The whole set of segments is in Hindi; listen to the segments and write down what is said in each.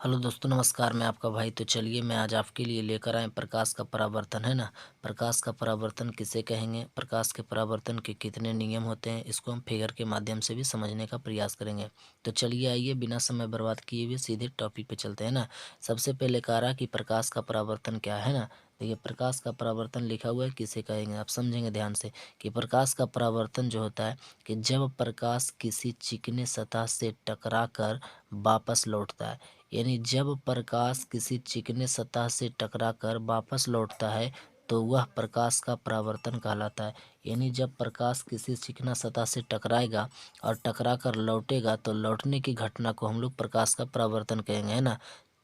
हेलो दोस्तों, नमस्कार। मैं आपका भाई। तो चलिए मैं आज आपके लिए लेकर आए प्रकाश का परावर्तन, है ना। प्रकाश का परावर्तन किसे कहेंगे, प्रकाश के परावर्तन के कितने नियम होते हैं, इसको हम फिगर के माध्यम से भी समझने का प्रयास करेंगे। तो चलिए आइए बिना समय बर्बाद किए हुए सीधे टॉपिक पे चलते हैं ना। सबसे पहले कह रहा कि प्रकाश का परावर्तन क्या है ना। देखिए, प्रकाश का परावर्तन लिखा हुआ है, किसे कहेंगे आप समझेंगे ध्यान से कि प्रकाश का परावर्तन जो होता है कि जब प्रकाश किसी चिकने सतह से टकरा कर वापस लौटता है। यानी जब प्रकाश किसी चिकने सतह से टकराकर वापस लौटता है तो वह प्रकाश का परावर्तन कहलाता है। यानी जब प्रकाश किसी चिकना सतह से टकराएगा और टकरा कर लौटेगा तो लौटने की घटना को हम लोग प्रकाश का परावर्तन कहेंगे, है ना।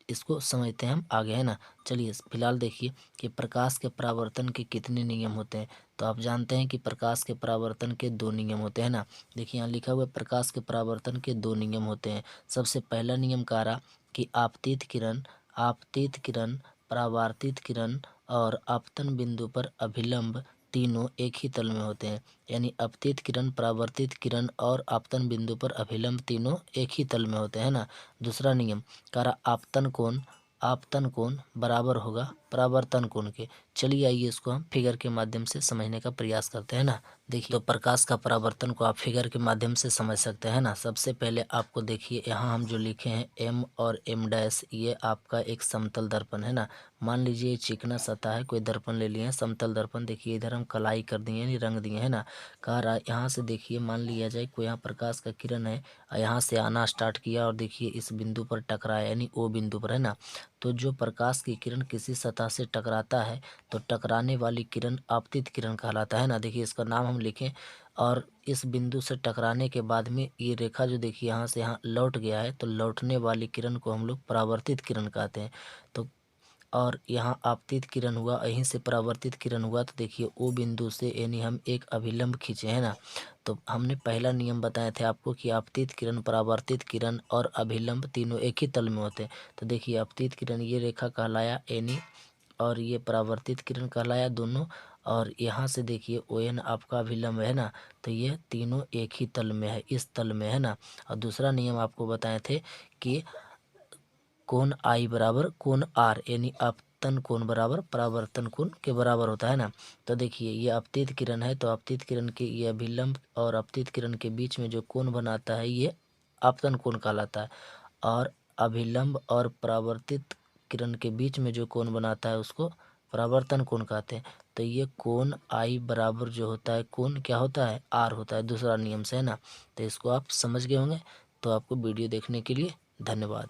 इसको समझते हैं हम आगे, है ना। चलिए फिलहाल देखिए कि प्रकाश के परावर्तन के कितने नियम होते हैं। तो आप जानते हैं कि प्रकाश के परावर्तन के दो नियम होते हैं ना। देखिए यहाँ लिखा हुआ है प्रकाश के परावर्तन के दो नियम होते हैं। सबसे पहला नियम कह रहा कि आपतित किरण, परावर्तित किरण और आपतन बिंदु पर अभिलंब तीनों एक ही तल में होते हैं। यानी अपतित किरण, परावर्तित किरण और आपतन बिंदु पर अभिलंब तीनों एक ही तल में होते हैं ना। दूसरा नियम कह रहा आपतन कोण बराबर होगा परावर्तन कोण के। चलिए आइए इसको हम फिगर के माध्यम से समझने का प्रयास करते हैं ना। देखिए तो प्रकाश का परावर्तन को आप फिगर के माध्यम से समझ सकते हैं ना। सबसे पहले आपको देखिए यहाँ हम जो लिखे हैं एम और एम डैश, ये आपका एक समतल दर्पण है ना। मान लीजिए चिकना सतह है, कोई दर्पण ले लिए हैं समतल दर्पण। देखिए इधर हम कलाई कर दिए यानी रंग दिए है ना। कह रहा यहाँ से देखिए मान लिया जाए कोई यहाँ प्रकाश का किरण है और यहाँ से आना स्टार्ट किया और देखिए इस बिंदु पर टकराया यानी ओ बिंदु पर, है ना। तो जो प्रकाश की किरण किसी सतह से टकराता है तो टकराने वाली किरण आपतित किरण कहलाता है ना। देखिए इसका नाम हम लिखें और इस बिंदु से टकराने के बाद में ये रेखा जो देखिए यहाँ से यहाँ लौट गया है तो लौटने वाली किरण को हम लोग परावर्तित किरण कहते हैं। तो और यहाँ आपतित किरण हुआ, यहीं से परावर्तित किरण हुआ तो देखिए ओ बिंदु से यानी हम एक अभिलंब खींचे हैं ना। तो हमने पहला नियम बताए थे आपको कि आपतित किरण, परावर्तित किरण और अभिलंब तीनों एक ही तल में होते हैं। तो देखिए आपतित किरण ये रेखा कहलाया एनी और ये परावर्तित किरण कहलाया दोनों। और यहाँ से देखिए ओ एन आपका अभिलंब है ना। तो ये तीनों एक ही तल में है, इस तल में, है ना। और दूसरा नियम आपको बताए थे कि कोण आई बराबर कोण आर, यानी आपतन कोण बराबर परावर्तन कोण के बराबर होता है ना। तो देखिए ये आपतित किरण है तो आपतित किरण के ये अभिलंब और आपतित किरण के बीच में जो कोण बनाता है ये आपतन कोण कहलाता है। और अभिलंब और परावर्तित किरण के बीच में जो कोण बनाता है उसको परावर्तन कोण कहते हैं। तो ये कोण आई बराबर जो होता है कोण क्या होता है, आर होता है, दूसरा नियम से, है ना। तो इसको आप समझ गए होंगे। तो आपको वीडियो देखने के लिए धन्यवाद।